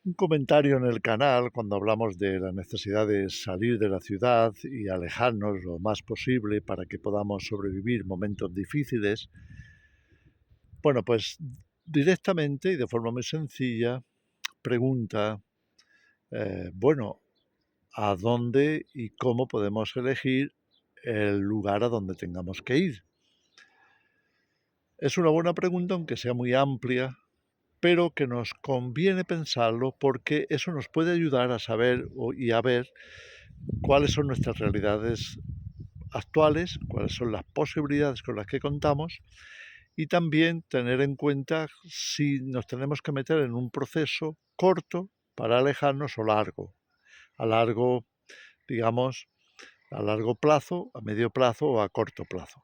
Un comentario en el canal cuando hablamos de la necesidad de salir de la ciudad y alejarnos lo más posible para que podamos sobrevivir momentos difíciles. Bueno, pues directamente y de forma muy sencilla pregunta, bueno, ¿a dónde y cómo podemos elegir el lugar a donde tengamos que ir? Es una buena pregunta, aunque sea muy amplia, pero que nos conviene pensarlo porque eso nos puede ayudar a saber y a ver cuáles son nuestras realidades actuales, cuáles son las posibilidades con las que contamos y también tener en cuenta si nos tenemos que meter en un proceso corto para alejarnos o largo. A largo, digamos, a largo plazo, a medio plazo o a corto plazo.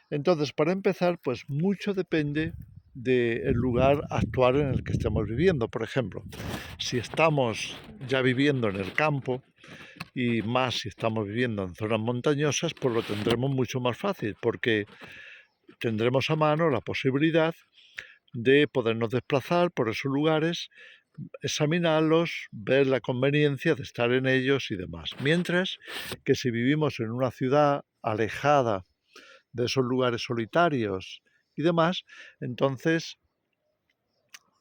Entonces, para empezar, pues mucho depende del lugar actual en el que estemos viviendo. Por ejemplo, si estamos ya viviendo en el campo, y más si estamos viviendo en zonas montañosas, pues lo tendremos mucho más fácil, porque tendremos a mano la posibilidad de podernos desplazar por esos lugares, examinarlos, ver la conveniencia de estar en ellos y demás. Mientras que si vivimos en una ciudad alejada de esos lugares solitarios y demás, entonces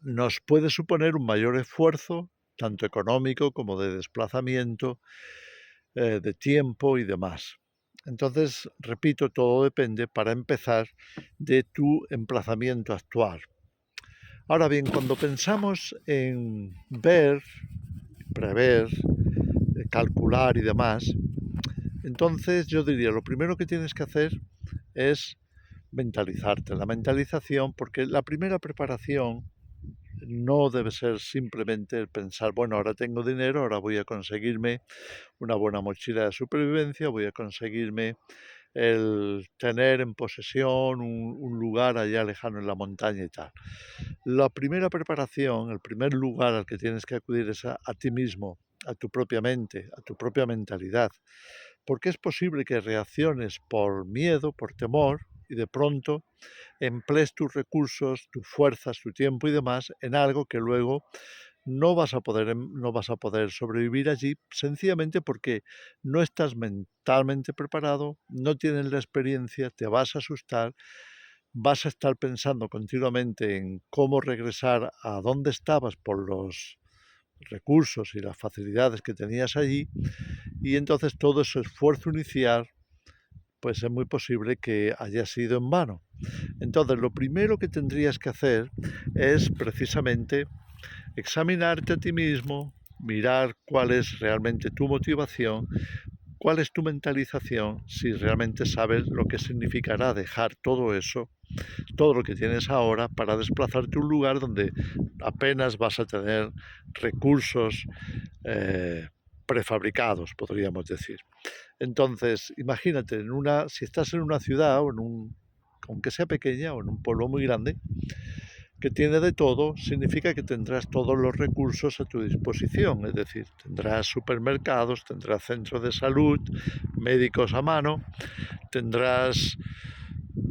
nos puede suponer un mayor esfuerzo, tanto económico como de desplazamiento, de tiempo y demás. Entonces, repito, todo depende, para empezar, de tu emplazamiento actual. Ahora bien, cuando pensamos en ver, prever, calcular y demás, entonces yo diría, lo primero que tienes que hacer es mentalizarte. La mentalización, porque la primera preparación no debe ser simplemente el pensar, bueno, ahora tengo dinero, ahora voy a conseguirme una buena mochila de supervivencia, voy a conseguirme el tener en posesión un lugar allá lejano en la montaña y tal. La primera preparación, el primer lugar al que tienes que acudir es a ti mismo, a tu propia mente, a tu propia mentalidad, porque es posible que reacciones por miedo, por temor, y de pronto emplees tus recursos, tus fuerzas, tu tiempo y demás en algo que luego no vas a poder sobrevivir allí, sencillamente porque no estás mentalmente preparado, no tienes la experiencia, te vas a asustar, vas a estar pensando continuamente en cómo regresar a donde estabas por los recursos y las facilidades que tenías allí, y entonces todo ese esfuerzo inicial pues es muy posible que haya sido en vano. Entonces, lo primero que tendrías que hacer es precisamente examinarte a ti mismo, mirar cuál es realmente tu motivación, cuál es tu mentalización, si realmente sabes lo que significará dejar todo eso, todo lo que tienes ahora, para desplazarte a un lugar donde apenas vas a tener recursos eh, prefabricados, podríamos decir. Entonces, imagínate, si estás en una ciudad o aunque sea pequeña o en un pueblo muy grande, que tiene de todo, significa que tendrás todos los recursos a tu disposición, es decir, tendrás supermercados, tendrás centros de salud, médicos a mano, tendrás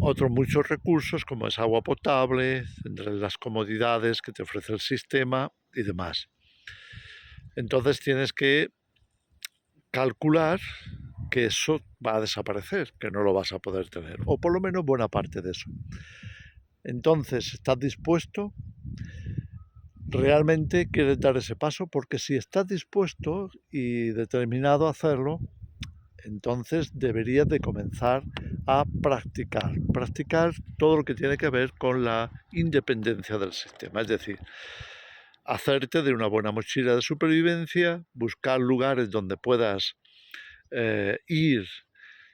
otros muchos recursos como es agua potable, tendrás las comodidades que te ofrece el sistema y demás. Entonces tienes que calcular que eso va a desaparecer, que no lo vas a poder tener, o por lo menos buena parte de eso. Entonces, ¿estás dispuesto? ¿Realmente quieres dar ese paso? Porque si estás dispuesto y determinado a hacerlo, entonces deberías de comenzar a practicar todo lo que tiene que ver con la independencia del sistema, es decir, hacerte de una buena mochila de supervivencia, buscar lugares donde puedas ir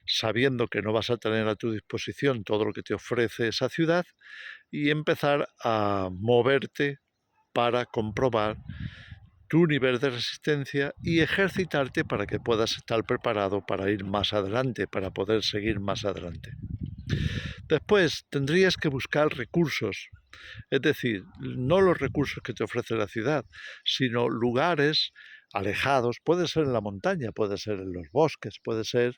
sabiendo que no vas a tener a tu disposición todo lo que te ofrece esa ciudad y empezar a moverte para comprobar tu nivel de resistencia y ejercitarte para que puedas estar preparado para ir más adelante, para poder seguir más adelante. Después tendrías que buscar recursos, es decir, no los recursos que te ofrece la ciudad, sino lugares alejados, puede ser en la montaña, puede ser en los bosques, puede ser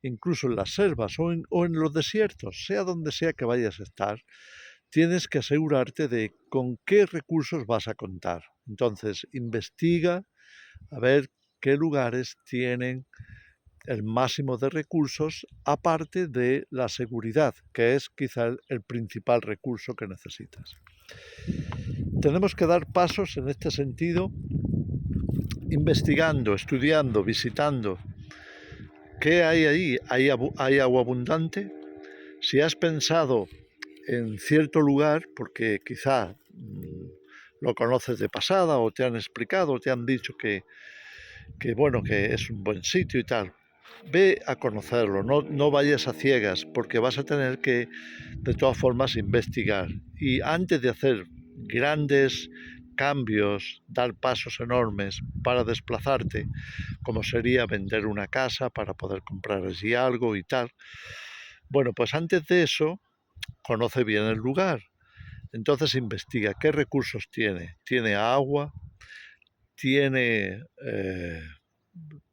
incluso en las selvas o en los desiertos, sea donde sea que vayas a estar, tienes que asegurarte de con qué recursos vas a contar. Entonces, investiga a ver qué lugares tienen el máximo de recursos, aparte de la seguridad, que es quizá el principal recurso que necesitas. Tenemos que dar pasos en este sentido, investigando, estudiando, visitando. ¿Qué hay ahí? ¿Hay agua abundante? Si has pensado en cierto lugar, porque quizá lo conoces de pasada o te han explicado, o te han dicho bueno, que es un buen sitio y tal, ve a conocerlo, no vayas a ciegas, porque vas a tener que, de todas formas, investigar. Y antes de hacer grandes cambios, dar pasos enormes para desplazarte, como sería vender una casa para poder comprar allí algo y tal, bueno, pues antes de eso, conoce bien el lugar. Entonces investiga qué recursos tiene. ¿Tiene agua? ¿Tiene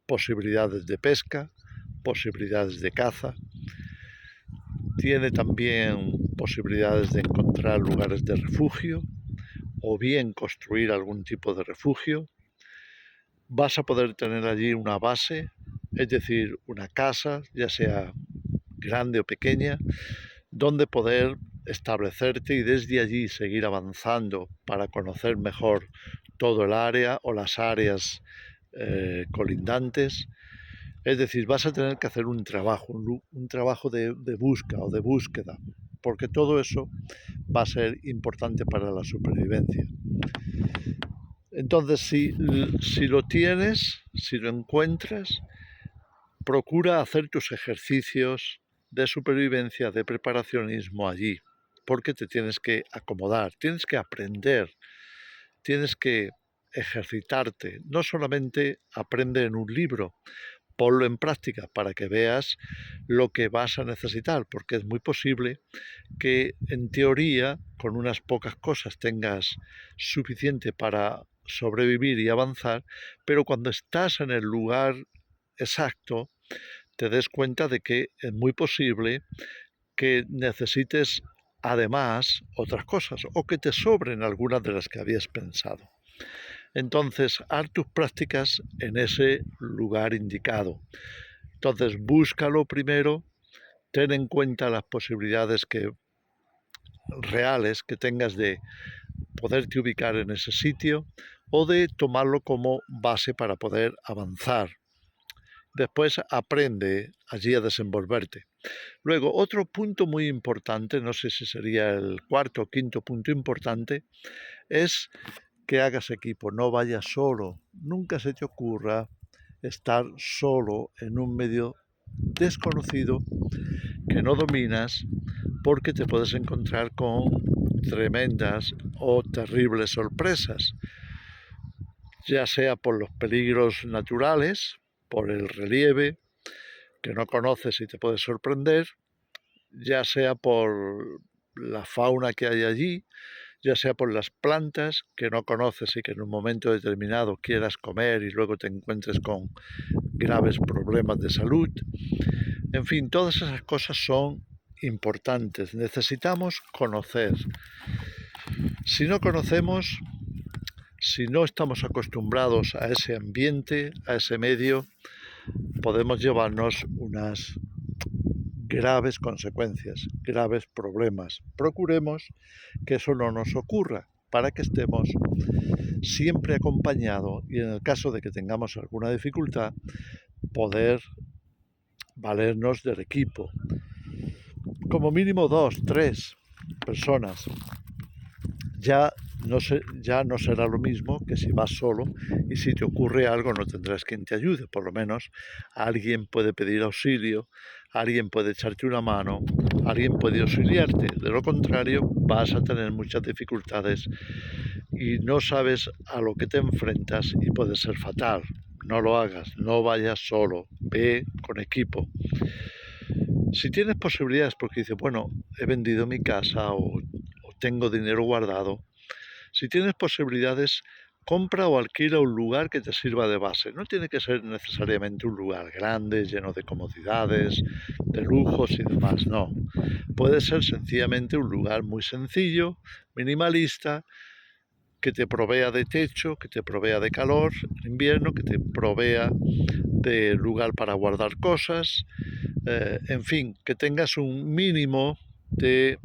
posibilidades de pesca? ¿Posibilidades de caza? ¿Tiene también posibilidades de encontrar lugares de refugio? ¿O bien construir algún tipo de refugio? ¿Vas a poder tener allí una base? Es decir, una casa, ya sea grande o pequeña, donde poder establecerte y desde allí seguir avanzando para conocer mejor todo el área o las áreas colindantes. Es decir, vas a tener que hacer un trabajo de busca o de búsqueda, porque todo eso va a ser importante para la supervivencia. Entonces, si lo tienes, si lo encuentras, procura hacer tus ejercicios de supervivencia, de preparacionismo allí, porque te tienes que acomodar, tienes que aprender, tienes que ejercitarte. No solamente aprende en un libro, ponlo en práctica para que veas lo que vas a necesitar, porque es muy posible que en teoría con unas pocas cosas tengas suficiente para sobrevivir y avanzar, pero cuando estás en el lugar exacto, te des cuenta de que es muy posible que necesites además otras cosas o que te sobren algunas de las que habías pensado. Entonces, haz tus prácticas en ese lugar indicado. Entonces, búscalo primero, ten en cuenta las posibilidades reales que tengas de poderte ubicar en ese sitio o de tomarlo como base para poder avanzar. Después aprende allí a desenvolverte. Luego, otro punto muy importante, no sé si sería el cuarto o quinto punto importante, es que hagas equipo, no vayas solo. Nunca se te ocurra estar solo en un medio desconocido que no dominas, porque te puedes encontrar con tremendas o terribles sorpresas, ya sea por los peligros naturales, por el relieve que no conoces y te puede sorprender, ya sea por la fauna que hay allí, ya sea por las plantas que no conoces y que en un momento determinado quieras comer y luego te encuentres con graves problemas de salud. En fin, todas esas cosas son importantes. Necesitamos conocer. Si no conocemos, si no estamos acostumbrados a ese ambiente, a ese medio, podemos llevarnos unas graves consecuencias, graves problemas. Procuremos que eso no nos ocurra para que estemos siempre acompañados y en el caso de que tengamos alguna dificultad, poder valernos del equipo. Como mínimo 2, 3 personas. Ya no será lo mismo que si vas solo y si te ocurre algo no tendrás quien te ayude. Por lo menos alguien puede pedir auxilio, alguien puede echarte una mano, alguien puede auxiliarte. De lo contrario, vas a tener muchas dificultades y no sabes a lo que te enfrentas y puede ser fatal. No lo hagas, no vayas solo, ve con equipo. Si tienes posibilidades, porque dices, bueno, he vendido mi casa o tengo dinero guardado, si tienes posibilidades, compra o alquila un lugar que te sirva de base. No tiene que ser necesariamente un lugar grande, lleno de comodidades, de lujos y demás, no. Puede ser sencillamente un lugar muy sencillo, minimalista, que te provea de techo, que te provea de calor en invierno, que te provea de lugar para guardar cosas, en fin, que tengas un mínimo de,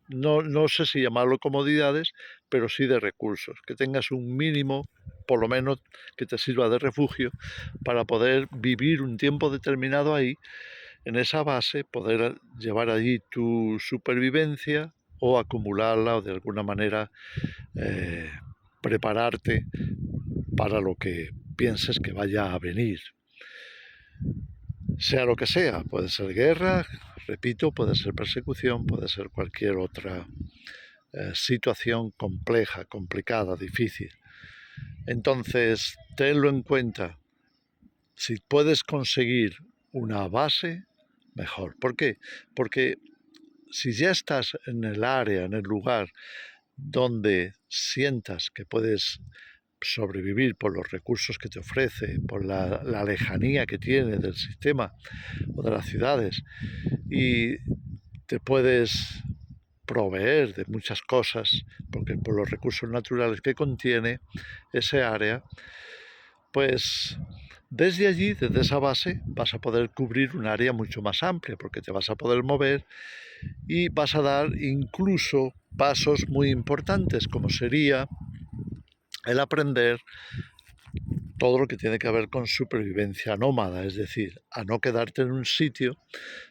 no sé si llamarlo comodidades, pero sí de recursos, que tengas un mínimo, por lo menos que te sirva de refugio, para poder vivir un tiempo determinado ahí, en esa base, poder llevar allí tu supervivencia o acumularla o de alguna manera eh, prepararte para lo que pienses que vaya a venir. Sea lo que sea, puede ser guerra, repito, puede ser persecución, puede ser cualquier otra situación compleja, complicada, difícil. Entonces, tenlo en cuenta. Si puedes conseguir una base, mejor. ¿Por qué? Porque si ya estás en el área, en el lugar donde sientas que puedes sobrevivir por los recursos que te ofrece, por la lejanía que tiene del sistema o de las ciudades, y te puedes proveer de muchas cosas, porque por los recursos naturales que contiene ese área, pues desde allí, desde esa base, vas a poder cubrir un área mucho más amplia, porque te vas a poder mover y vas a dar incluso pasos muy importantes, como sería el aprender todo lo que tiene que ver con supervivencia nómada, es decir, a no quedarte en un sitio,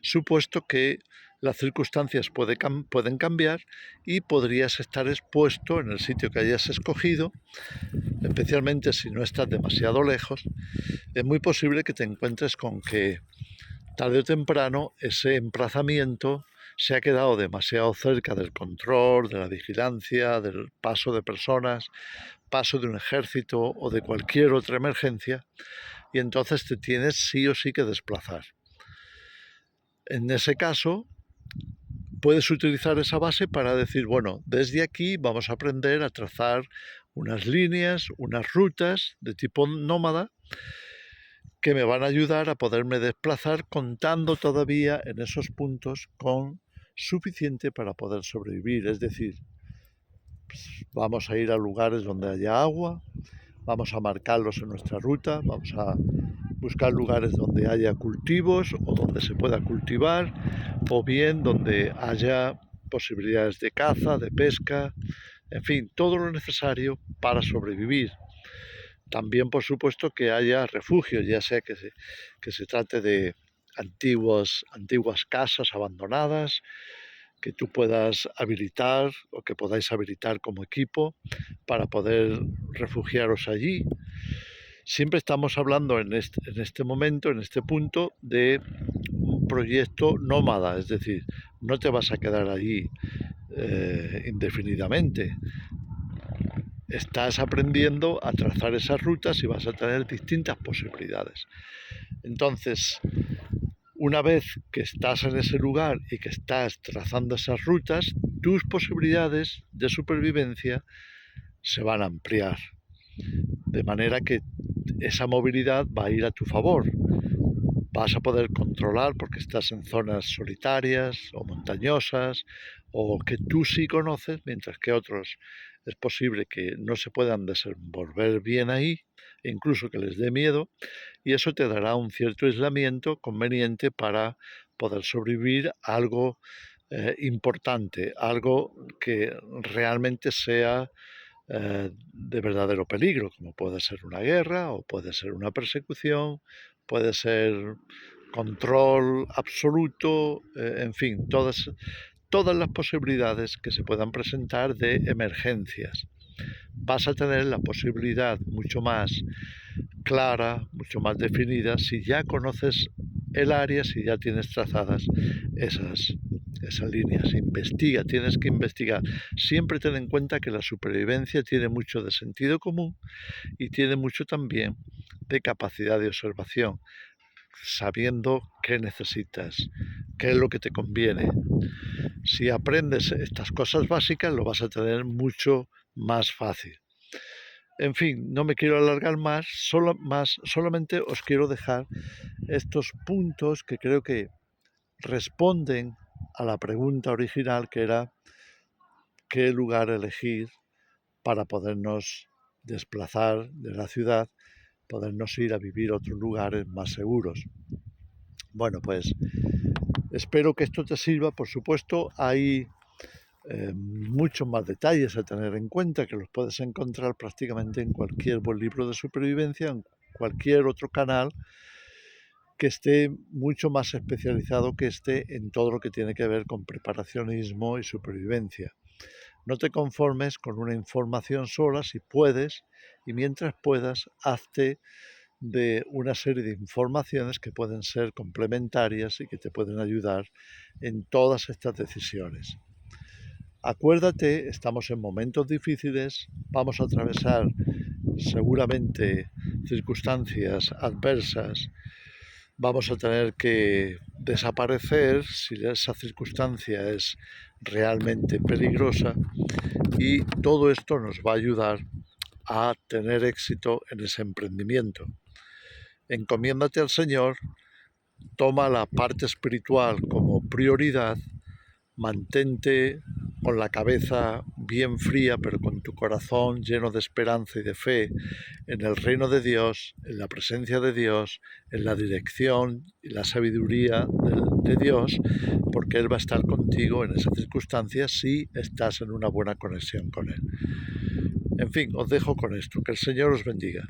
supuesto que las circunstancias pueden cambiar y podrías estar expuesto en el sitio que hayas escogido, especialmente si no estás demasiado lejos. Es muy posible que te encuentres con que tarde o temprano ese emplazamiento se ha quedado demasiado cerca del control, de la vigilancia, del paso de personas, paso de un ejército o de cualquier otra emergencia, y entonces te tienes sí o sí que desplazar. En ese caso, puedes utilizar esa base para decir, bueno, desde aquí vamos a aprender a trazar unas líneas, unas rutas de tipo nómada que me van a ayudar a poderme desplazar contando todavía en esos puntos con suficiente para poder sobrevivir. Es decir, vamos a ir a lugares donde haya agua, vamos a marcarlos en nuestra ruta, vamos a buscar lugares donde haya cultivos o donde se pueda cultivar, o bien donde haya posibilidades de caza, de pesca, en fin, todo lo necesario para sobrevivir. También, por supuesto, que haya refugio, ya sea que se trate de antiguas casas abandonadas, que tú puedas habilitar o que podáis habilitar como equipo para poder refugiaros allí. Siempre estamos hablando en este momento, en este punto, de un proyecto nómada, es decir, no te vas a quedar allí indefinidamente. Estás aprendiendo a trazar esas rutas y vas a tener distintas posibilidades. Entonces, una vez que estás en ese lugar y que estás trazando esas rutas, tus posibilidades de supervivencia se van a ampliar. De manera que esa movilidad va a ir a tu favor. Vas a poder controlar porque estás en zonas solitarias o montañosas o que tú sí conoces, mientras que otros es posible que no se puedan desenvolver bien ahí, e incluso que les dé miedo, y eso te dará un cierto aislamiento conveniente para poder sobrevivir a algo importante, algo que realmente sea de verdadero peligro, como puede ser una guerra o puede ser una persecución, puede ser control absoluto, en fin, todas las posibilidades que se puedan presentar de emergencias. Vas a tener la posibilidad mucho más clara, mucho más definida, si ya conoces el área, si ya tienes trazadas esas líneas. Investiga, tienes que investigar. Siempre ten en cuenta que la supervivencia tiene mucho de sentido común y tiene mucho también de capacidad de observación, sabiendo qué necesitas, qué es lo que te conviene. Si aprendes estas cosas básicas, lo vas a tener mucho más fácil. En fin, no me quiero alargar más, solamente os quiero dejar estos puntos que creo que responden a la pregunta original, que era qué lugar elegir para podernos desplazar de la ciudad, podernos ir a vivir a otros lugares más seguros. Bueno, pues espero que esto te sirva. Por supuesto, hay muchos más detalles a tener en cuenta, que los puedes encontrar prácticamente en cualquier buen libro de supervivencia, en cualquier otro canal que esté mucho más especializado que este en todo lo que tiene que ver con preparacionismo y supervivencia. No te conformes con una información sola, si puedes, y mientras puedas, hazte de una serie de informaciones que pueden ser complementarias y que te pueden ayudar en todas estas decisiones. Acuérdate, estamos en momentos difíciles, vamos a atravesar seguramente circunstancias adversas, vamos a tener que desaparecer si esa circunstancia es realmente peligrosa, y todo esto nos va a ayudar a tener éxito en ese emprendimiento. Encomiéndate al Señor, toma la parte espiritual como prioridad, mantente con la cabeza bien fría, pero con tu corazón lleno de esperanza y de fe en el reino de Dios, en la presencia de Dios, en la dirección y la sabiduría de Dios, porque Él va a estar contigo en esas circunstancias si estás en una buena conexión con Él. En fin, os dejo con esto. Que el Señor os bendiga.